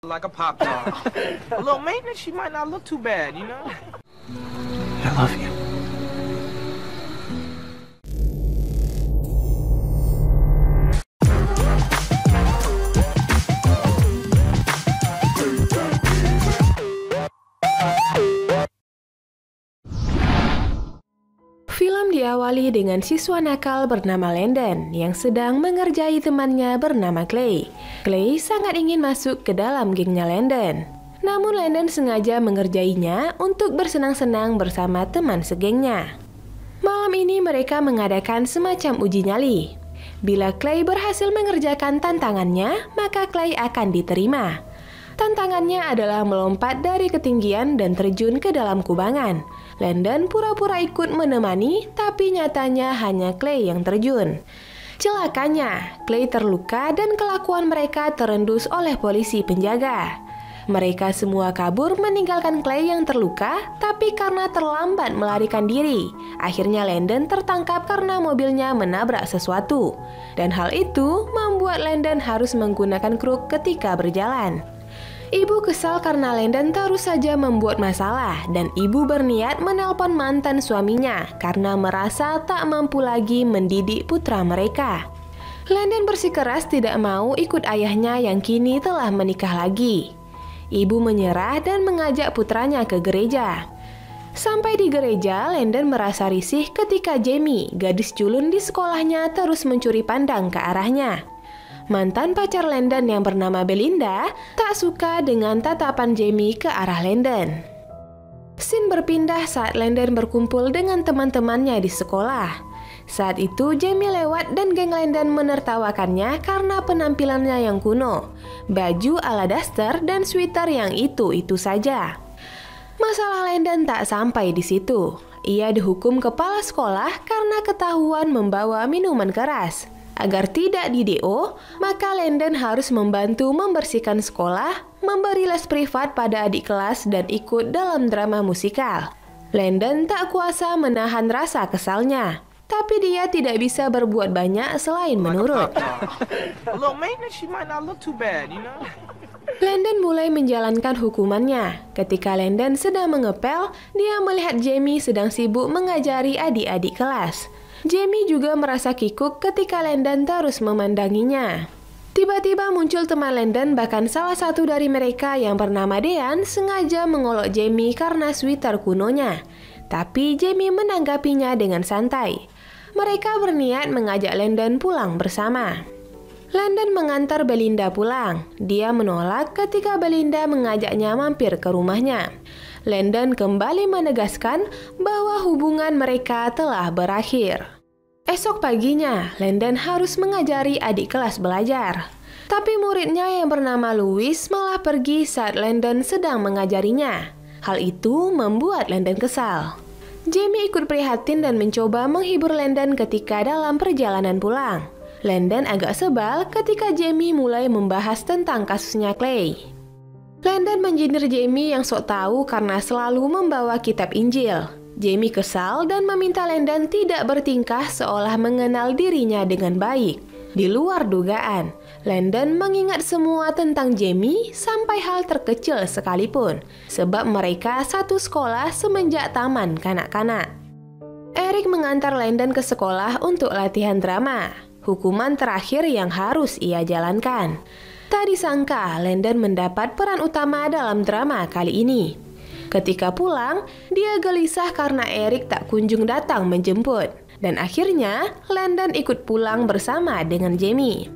like a pop dog. A little maintenance, she might not look too bad, you know? I love you. Film diawali dengan siswa nakal bernama Landon yang sedang mengerjai temannya bernama Clay. Clay sangat ingin masuk ke dalam gengnya Landon. Namun Landon sengaja mengerjainya untuk bersenang-senang bersama teman segengnya. Malam ini mereka mengadakan semacam uji nyali. Bila Clay berhasil mengerjakan tantangannya, maka Clay akan diterima. Tantangannya adalah melompat dari ketinggian dan terjun ke dalam kubangan. Landon pura-pura ikut menemani, tapi nyatanya hanya Clay yang terjun. Celakanya, Clay terluka dan kelakuan mereka terendus oleh polisi penjaga. Mereka semua kabur meninggalkan Clay yang terluka, tapi karena terlambat melarikan diri, akhirnya Landon tertangkap karena mobilnya menabrak sesuatu. Dan hal itu membuat Landon harus menggunakan kruk ketika berjalan. Ibu kesal karena Landon terus saja membuat masalah dan ibu berniat menelpon mantan suaminya karena merasa tak mampu lagi mendidik putra mereka. Landon bersikeras tidak mau ikut ayahnya yang kini telah menikah lagi. Ibu menyerah dan mengajak putranya ke gereja. Sampai di gereja, Landon merasa risih ketika Jamie, gadis culun di sekolahnya, terus mencuri pandang ke arahnya. Mantan pacar Landon yang bernama Belinda tak suka dengan tatapan Jamie ke arah Landon. Scene berpindah saat Landon berkumpul dengan teman-temannya di sekolah. Saat itu Jamie lewat dan geng Landon menertawakannya karena penampilannya yang kuno, baju ala daster dan sweater yang itu-itu saja. Masalah Landon tak sampai di situ. Ia dihukum kepala sekolah karena ketahuan membawa minuman keras. Agar tidak di-DO, maka Landon harus membantu membersihkan sekolah, memberi les privat pada adik kelas, dan ikut dalam drama musikal. Landon tak kuasa menahan rasa kesalnya, tapi dia tidak bisa berbuat banyak selain menurut. Landon mulai menjalankan hukumannya. Ketika Landon sedang mengepel, dia melihat Jamie sedang sibuk mengajari adik-adik kelas. Jamie juga merasa kikuk ketika Landon terus memandanginya. Tiba-tiba muncul teman Landon, bahkan salah satu dari mereka yang bernama Dean sengaja mengolok Jamie karena sweater kunonya. Tapi Jamie menanggapinya dengan santai. Mereka berniat mengajak Landon pulang bersama. Landon mengantar Belinda pulang. Dia menolak ketika Belinda mengajaknya mampir ke rumahnya. Landon kembali menegaskan bahwa hubungan mereka telah berakhir. Esok paginya, Landon harus mengajari adik kelas belajar. Tapi muridnya yang bernama Louis malah pergi saat Landon sedang mengajarinya. Hal itu membuat Landon kesal. Jamie ikut prihatin dan mencoba menghibur Landon ketika dalam perjalanan pulang. Landon agak sebal ketika Jamie mulai membahas tentang kasusnya Clay. Landon menyindir Jamie yang sok tahu karena selalu membawa kitab Injil. Jamie kesal dan meminta Landon tidak bertingkah seolah mengenal dirinya dengan baik. Di luar dugaan, Landon mengingat semua tentang Jamie sampai hal terkecil sekalipun, sebab mereka satu sekolah semenjak taman kanak-kanak. Eric mengantar Landon ke sekolah untuk latihan drama, hukuman terakhir yang harus ia jalankan. Tak disangka, Landon mendapat peran utama dalam drama kali ini. Ketika pulang, dia gelisah karena Eric tak kunjung datang menjemput. Dan akhirnya, Landon ikut pulang bersama dengan Jamie.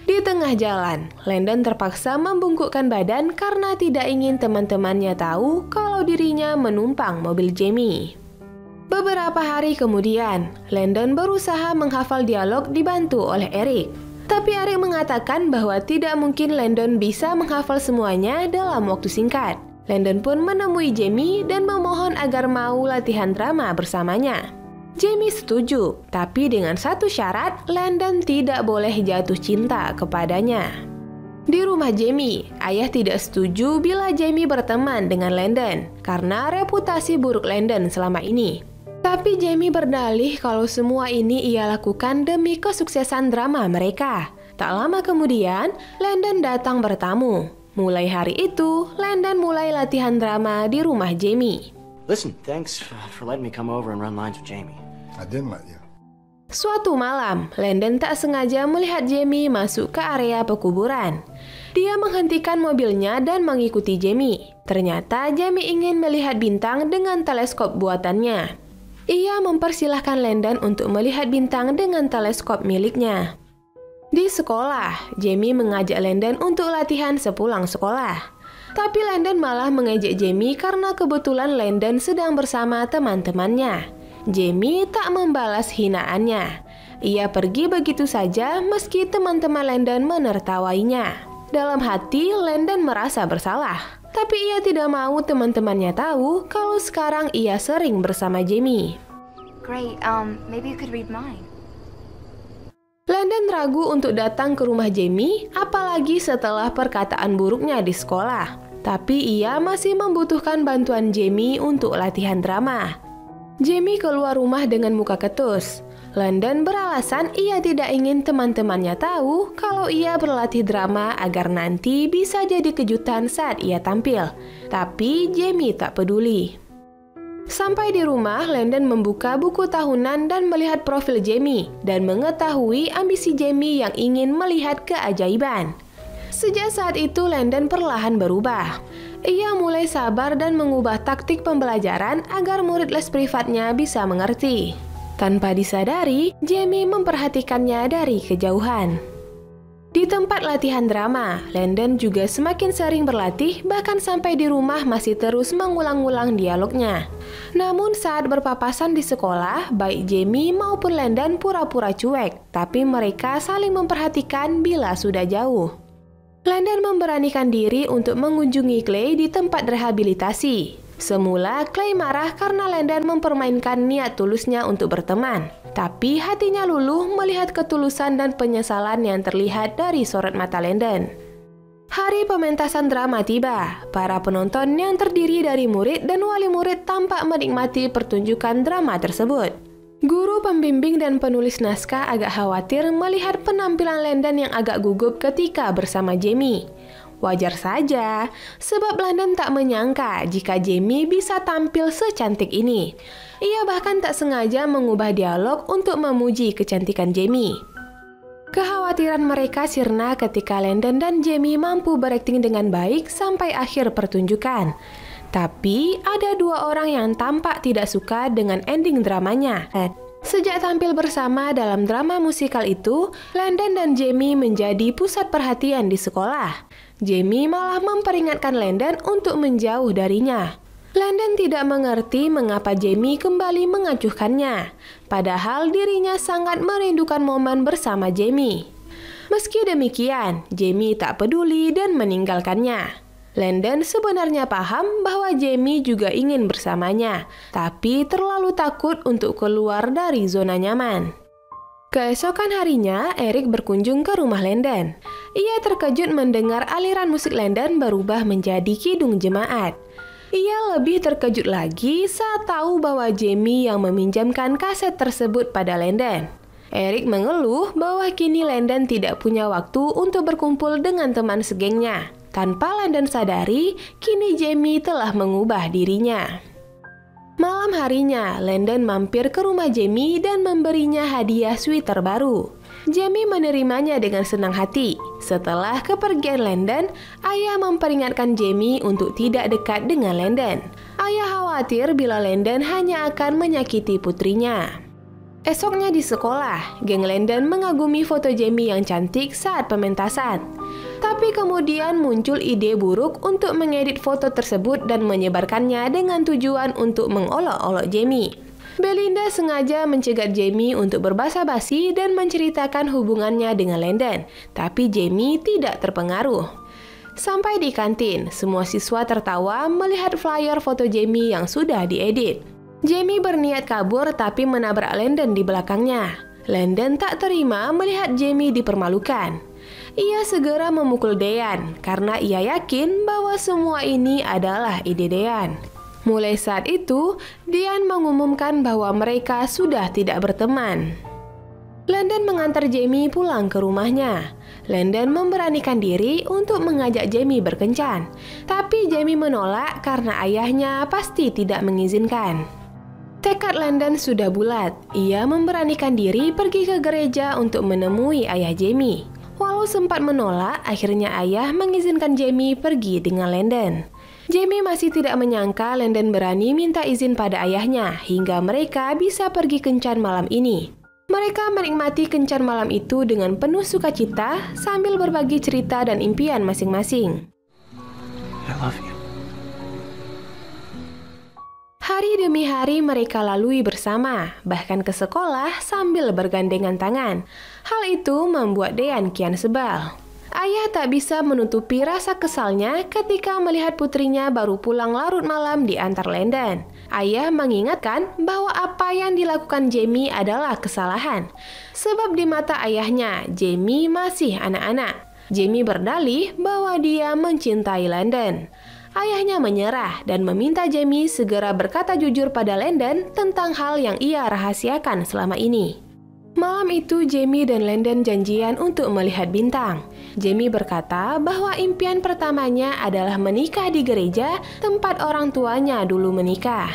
Di tengah jalan, Landon terpaksa membungkukkan badan karena tidak ingin teman-temannya tahu kalau dirinya menumpang mobil Jamie. Beberapa hari kemudian, Landon berusaha menghafal dialog dibantu oleh Eric. Tapi Eric mengatakan bahwa tidak mungkin Landon bisa menghafal semuanya dalam waktu singkat. Landon pun menemui Jamie dan memohon agar mau latihan drama bersamanya. Jamie setuju, tapi dengan satu syarat, Landon tidak boleh jatuh cinta kepadanya. Di rumah Jamie, ayah tidak setuju bila Jamie berteman dengan Landon karena reputasi buruk Landon selama ini. Tapi Jamie berdalih kalau semua ini ia lakukan demi kesuksesan drama mereka. Tak lama kemudian, Landon datang bertamu. Mulai hari itu, Landon mulai latihan drama di rumah Jamie. Listen, thanks for letting me come over and run lines with Jamie. I didn't let you. Suatu malam, Landon tak sengaja melihat Jamie masuk ke area pekuburan. Dia menghentikan mobilnya dan mengikuti Jamie. Ternyata Jamie ingin melihat bintang dengan teleskop buatannya. Ia mempersilahkan Landon untuk melihat bintang dengan teleskop miliknya. Di sekolah, Jamie mengajak Landon untuk latihan sepulang sekolah. Tapi Landon malah mengejek Jamie karena kebetulan Landon sedang bersama teman-temannya. Jamie tak membalas hinaannya. Ia pergi begitu saja meski teman-teman Landon menertawainya. Dalam hati, Landon merasa bersalah. Tapi ia tidak mau teman-temannya tahu kalau sekarang ia sering bersama Jamie. Great, maybe you could read mine. Landon ragu untuk datang ke rumah Jamie, apalagi setelah perkataan buruknya di sekolah. Tapi ia masih membutuhkan bantuan Jamie untuk latihan drama. Jamie keluar rumah dengan muka ketus. Landon beralasan ia tidak ingin teman-temannya tahu kalau ia berlatih drama agar nanti bisa jadi kejutan saat ia tampil. Tapi Jamie tak peduli. Sampai di rumah, Landon membuka buku tahunan dan melihat profil Jamie dan mengetahui ambisi Jamie yang ingin melihat keajaiban. Sejak saat itu, Landon perlahan berubah. Ia mulai sabar dan mengubah taktik pembelajaran agar murid les privatnya bisa mengerti. Tanpa disadari, Jamie memperhatikannya dari kejauhan. Di tempat latihan drama, Landon juga semakin sering berlatih, bahkan sampai di rumah masih terus mengulang-ulang dialognya. Namun saat berpapasan di sekolah, baik Jamie maupun Landon pura-pura cuek, tapi mereka saling memperhatikan bila sudah jauh. Landon memberanikan diri untuk mengunjungi Clay di tempat rehabilitasi. Semula, Clay marah karena Landon mempermainkan niat tulusnya untuk berteman. Tapi hatinya luluh melihat ketulusan dan penyesalan yang terlihat dari sorot mata Landon. Hari pementasan drama tiba. Para penonton yang terdiri dari murid dan wali murid tampak menikmati pertunjukan drama tersebut. Guru pembimbing dan penulis naskah agak khawatir melihat penampilan Landon yang agak gugup ketika bersama Jamie. Wajar saja, sebab Landon tak menyangka jika Jamie bisa tampil secantik ini. Ia bahkan tak sengaja mengubah dialog untuk memuji kecantikan Jamie. Kekhawatiran mereka sirna ketika Landon dan Jamie mampu berakting dengan baik sampai akhir pertunjukan. Tapi ada dua orang yang tampak tidak suka dengan ending dramanya. Sejak tampil bersama dalam drama musikal itu, Landon dan Jamie menjadi pusat perhatian di sekolah. Jamie malah memperingatkan Landon untuk menjauh darinya. Landon tidak mengerti mengapa Jamie kembali mengacuhkannya, padahal dirinya sangat merindukan momen bersama Jamie. Meski demikian, Jamie tak peduli dan meninggalkannya. Landon sebenarnya paham bahwa Jamie juga ingin bersamanya, tapi terlalu takut untuk keluar dari zona nyaman. Keesokan harinya, Eric berkunjung ke rumah Landon. Ia terkejut mendengar aliran musik Landon berubah menjadi kidung jemaat. Ia lebih terkejut lagi saat tahu bahwa Jamie yang meminjamkan kaset tersebut pada Landon. Eric mengeluh bahwa kini Landon tidak punya waktu untuk berkumpul dengan teman segengnya. Tanpa Landon sadari, kini Jamie telah mengubah dirinya. Malam harinya, Landon mampir ke rumah Jamie dan memberinya hadiah sweater baru. Jamie menerimanya dengan senang hati. Setelah kepergian Landon, ayah memperingatkan Jamie untuk tidak dekat dengan Landon. Ayah khawatir bila Landon hanya akan menyakiti putrinya. Esoknya di sekolah, geng Landon mengagumi foto Jamie yang cantik saat pementasan. Tapi kemudian muncul ide buruk untuk mengedit foto tersebut dan menyebarkannya dengan tujuan untuk mengolok-olok Jamie. Belinda sengaja mencegat Jamie untuk berbasa-basi dan menceritakan hubungannya dengan Landon, tapi Jamie tidak terpengaruh. Sampai di kantin, semua siswa tertawa melihat flyer foto Jamie yang sudah diedit. Jamie berniat kabur tapi menabrak Landon di belakangnya. Landon tak terima melihat Jamie dipermalukan. Ia segera memukul Dean karena ia yakin bahwa semua ini adalah ide Dean. Mulai saat itu, Dean mengumumkan bahwa mereka sudah tidak berteman. Landon mengantar Jamie pulang ke rumahnya. Landon memberanikan diri untuk mengajak Jamie berkencan, tapi Jamie menolak karena ayahnya pasti tidak mengizinkan. Tekad Landon sudah bulat. Ia memberanikan diri pergi ke gereja untuk menemui ayah Jamie. Walau sempat menolak, akhirnya ayah mengizinkan Jamie pergi dengan Landon. Jamie masih tidak menyangka Landon berani minta izin pada ayahnya hingga mereka bisa pergi kencan malam ini. Mereka menikmati kencan malam itu dengan penuh sukacita sambil berbagi cerita dan impian masing-masing. I love you. Hari demi hari mereka lalui bersama, bahkan ke sekolah sambil bergandengan tangan. Hal itu membuat Dean kian sebal. Ayah tak bisa menutupi rasa kesalnya ketika melihat putrinya baru pulang larut malam diantar Landon. Ayah mengingatkan bahwa apa yang dilakukan Jamie adalah kesalahan. Sebab di mata ayahnya, Jamie masih anak-anak. Jamie berdalih bahwa dia mencintai Landon. Ayahnya menyerah dan meminta Jamie segera berkata jujur pada Landon tentang hal yang ia rahasiakan selama ini. Malam itu Jamie dan Landon janjian untuk melihat bintang. Jamie berkata bahwa impian pertamanya adalah menikah di gereja tempat orang tuanya dulu menikah.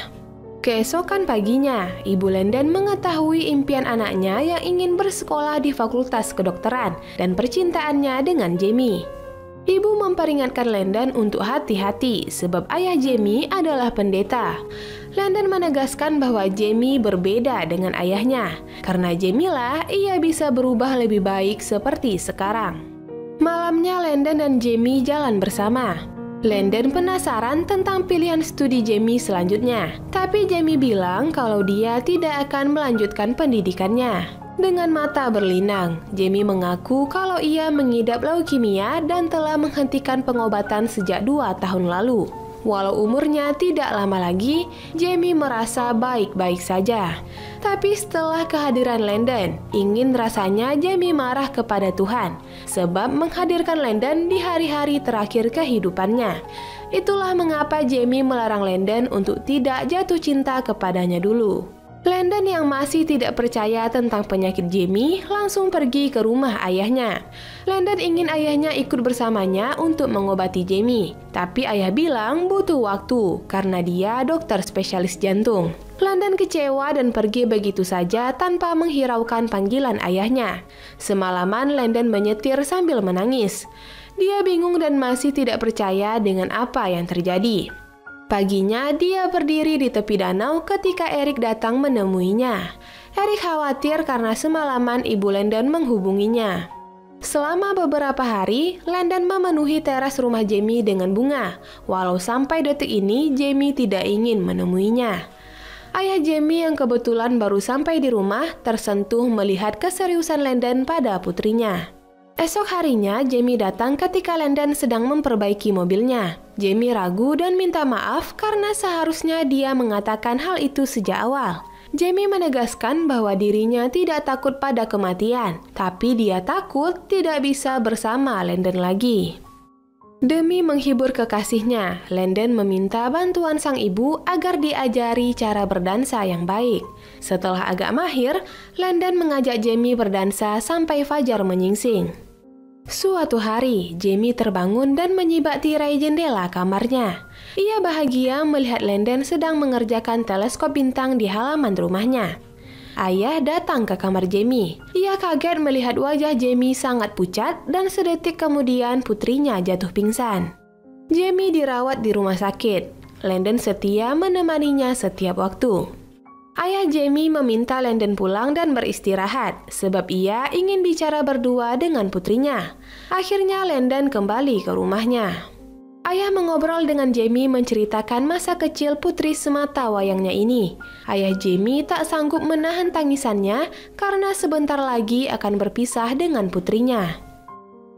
Keesokan paginya, Ibu Landon mengetahui impian anaknya yang ingin bersekolah di Fakultas Kedokteran dan percintaannya dengan Jamie. Ibu memperingatkan Landon untuk hati-hati sebab ayah Jamie adalah pendeta. Landon menegaskan bahwa Jamie berbeda dengan ayahnya. Karena Jamie lah ia bisa berubah lebih baik seperti sekarang. Malamnya Landon dan Jamie jalan bersama. Landon penasaran tentang pilihan studi Jamie selanjutnya. Tapi Jamie bilang kalau dia tidak akan melanjutkan pendidikannya. Dengan mata berlinang, Jamie mengaku kalau ia mengidap leukemia dan telah menghentikan pengobatan sejak 2 tahun lalu. Walau umurnya tidak lama lagi, Jamie merasa baik-baik saja. Tapi setelah kehadiran Landon, ingin rasanya Jamie marah kepada Tuhan, sebab menghadirkan Landon di hari-hari terakhir kehidupannya. Itulah mengapa Jamie melarang Landon untuk tidak jatuh cinta kepadanya dulu. Landon yang masih tidak percaya tentang penyakit Jamie langsung pergi ke rumah ayahnya. Landon ingin ayahnya ikut bersamanya untuk mengobati Jamie, tapi ayah bilang butuh waktu karena dia dokter spesialis jantung. Landon kecewa dan pergi begitu saja tanpa menghiraukan panggilan ayahnya. Semalaman Landon menyetir sambil menangis. Dia bingung dan masih tidak percaya dengan apa yang terjadi. Paginya, dia berdiri di tepi danau ketika Eric datang menemuinya. Eric khawatir karena semalaman ibu Landon menghubunginya. Selama beberapa hari, Landon memenuhi teras rumah Jamie dengan bunga, walau sampai detik ini Jamie tidak ingin menemuinya. Ayah Jamie yang kebetulan baru sampai di rumah tersentuh melihat keseriusan Landon pada putrinya. Esok harinya, Jamie datang ketika Landon sedang memperbaiki mobilnya. Jamie ragu dan minta maaf karena seharusnya dia mengatakan hal itu sejak awal. Jamie menegaskan bahwa dirinya tidak takut pada kematian, tapi dia takut tidak bisa bersama Landon lagi. Demi menghibur kekasihnya, Landon meminta bantuan sang ibu agar diajari cara berdansa yang baik. Setelah agak mahir, Landon mengajak Jamie berdansa sampai fajar menyingsing. Suatu hari, Jamie terbangun dan menyibak tirai jendela kamarnya. Ia bahagia melihat Landon sedang mengerjakan teleskop bintang di halaman rumahnya. Ayah datang ke kamar Jamie. Ia kaget melihat wajah Jamie sangat pucat dan sedetik kemudian putrinya jatuh pingsan. Jamie dirawat di rumah sakit. Landon setia menemaninya setiap waktu. Ayah Jamie meminta Landon pulang dan beristirahat, sebab ia ingin bicara berdua dengan putrinya. Akhirnya Landon kembali ke rumahnya. Ayah mengobrol dengan Jamie menceritakan masa kecil putri semata wayangnya ini. Ayah Jamie tak sanggup menahan tangisannya karena sebentar lagi akan berpisah dengan putrinya.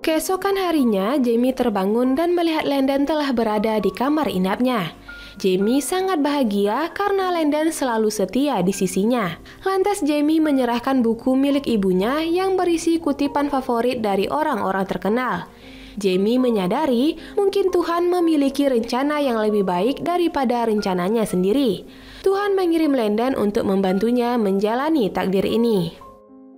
Keesokan harinya, Jamie terbangun dan melihat Landon telah berada di kamar inapnya. Jamie sangat bahagia karena Landon selalu setia di sisinya. Lantas Jamie menyerahkan buku milik ibunya yang berisi kutipan favorit dari orang-orang terkenal. Jamie menyadari mungkin Tuhan memiliki rencana yang lebih baik daripada rencananya sendiri. Tuhan mengirim Landon untuk membantunya menjalani takdir ini.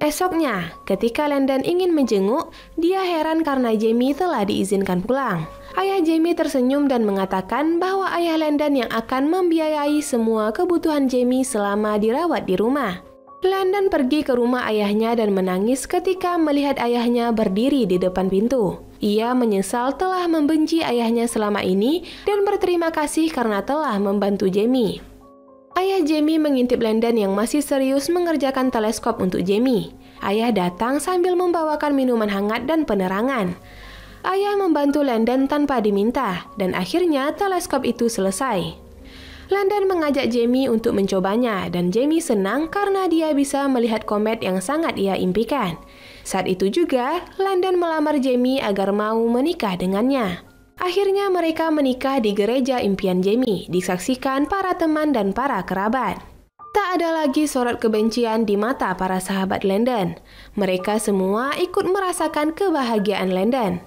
Esoknya, ketika Landon ingin menjenguk, dia heran karena Jamie telah diizinkan pulang. Ayah Jamie tersenyum dan mengatakan bahwa ayah Landon yang akan membiayai semua kebutuhan Jamie selama dirawat di rumah. Landon pergi ke rumah ayahnya dan menangis ketika melihat ayahnya berdiri di depan pintu. Ia menyesal telah membenci ayahnya selama ini dan berterima kasih karena telah membantu Jamie. Ayah Jamie mengintip Landon yang masih serius mengerjakan teleskop untuk Jamie. Ayah datang sambil membawakan minuman hangat dan penerangan. Ayah membantu Landon tanpa diminta, dan akhirnya teleskop itu selesai. Landon mengajak Jamie untuk mencobanya, dan Jamie senang karena dia bisa melihat komet yang sangat ia impikan. Saat itu juga, Landon melamar Jamie agar mau menikah dengannya. Akhirnya mereka menikah di gereja impian Jamie, disaksikan para teman dan para kerabat. Tak ada lagi sorot kebencian di mata para sahabat Landon. Mereka semua ikut merasakan kebahagiaan Landon.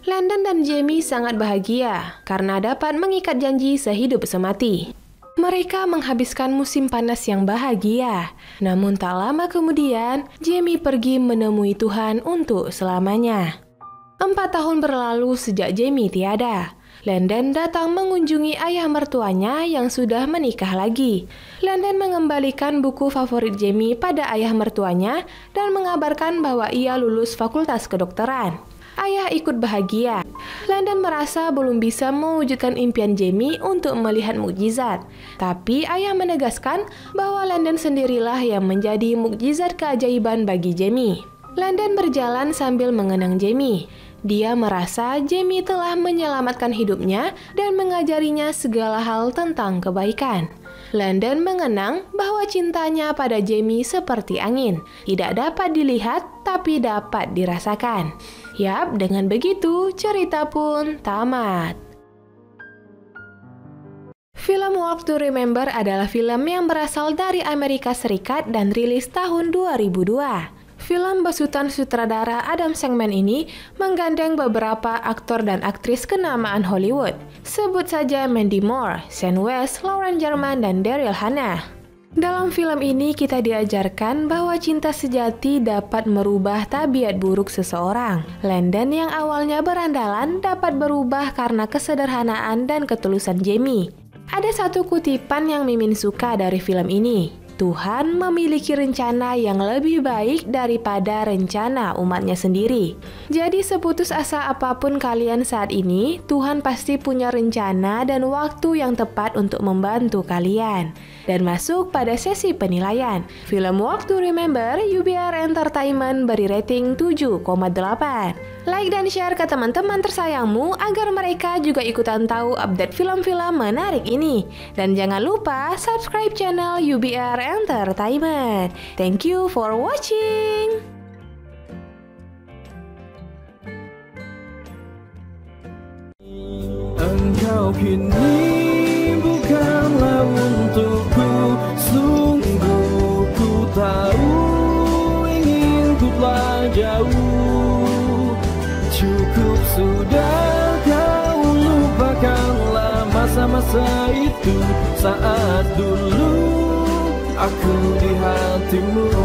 Landon dan Jamie sangat bahagia karena dapat mengikat janji sehidup semati. Mereka menghabiskan musim panas yang bahagia. Namun tak lama kemudian, Jamie pergi menemui Tuhan untuk selamanya. 4 tahun berlalu sejak Jamie tiada. Landon datang mengunjungi ayah mertuanya yang sudah menikah lagi. Landon mengembalikan buku favorit Jamie pada ayah mertuanya dan mengabarkan bahwa ia lulus fakultas kedokteran. Ayah ikut bahagia. Landon merasa belum bisa mewujudkan impian Jamie untuk melihat mukjizat. Tapi ayah menegaskan bahwa Landon sendirilah yang menjadi mukjizat keajaiban bagi Jamie. Landon berjalan sambil mengenang Jamie. Dia merasa Jamie telah menyelamatkan hidupnya dan mengajarinya segala hal tentang kebaikan. Landon mengenang bahwa cintanya pada Jamie seperti angin, tidak dapat dilihat tapi dapat dirasakan. Yap, dengan begitu cerita pun tamat. Film Walk to Remember adalah film yang berasal dari Amerika Serikat dan rilis tahun 2002. Film besutan sutradara Adam Shankman ini menggandeng beberapa aktor dan aktris kenamaan Hollywood. Sebut saja Mandy Moore, Shane West, Lauren German, dan Daryl Hannah. Dalam film ini kita diajarkan bahwa cinta sejati dapat merubah tabiat buruk seseorang. Landon yang awalnya berandalan dapat berubah karena kesederhanaan dan ketulusan Jamie. Ada satu kutipan yang Mimin suka dari film ini. Tuhan memiliki rencana yang lebih baik daripada rencana umatnya sendiri. Jadi seputus asa apapun kalian saat ini, Tuhan pasti punya rencana dan waktu yang tepat untuk membantu kalian. Dan masuk pada sesi penilaian. Film Walk to Remember, UBR Entertainment beri rating 7,8. Like dan share ke teman-teman tersayangmu agar mereka juga ikutan tahu update film-film menarik ini. Dan jangan lupa subscribe channel UBR Entertainment. Thank you for watching. Engkau kini bukanlah untukku, sungguh ku tahu ingin ku telah jauh. Cukup sudah kau lupakanlah masa-masa itu, saat dulu aku di hatimu.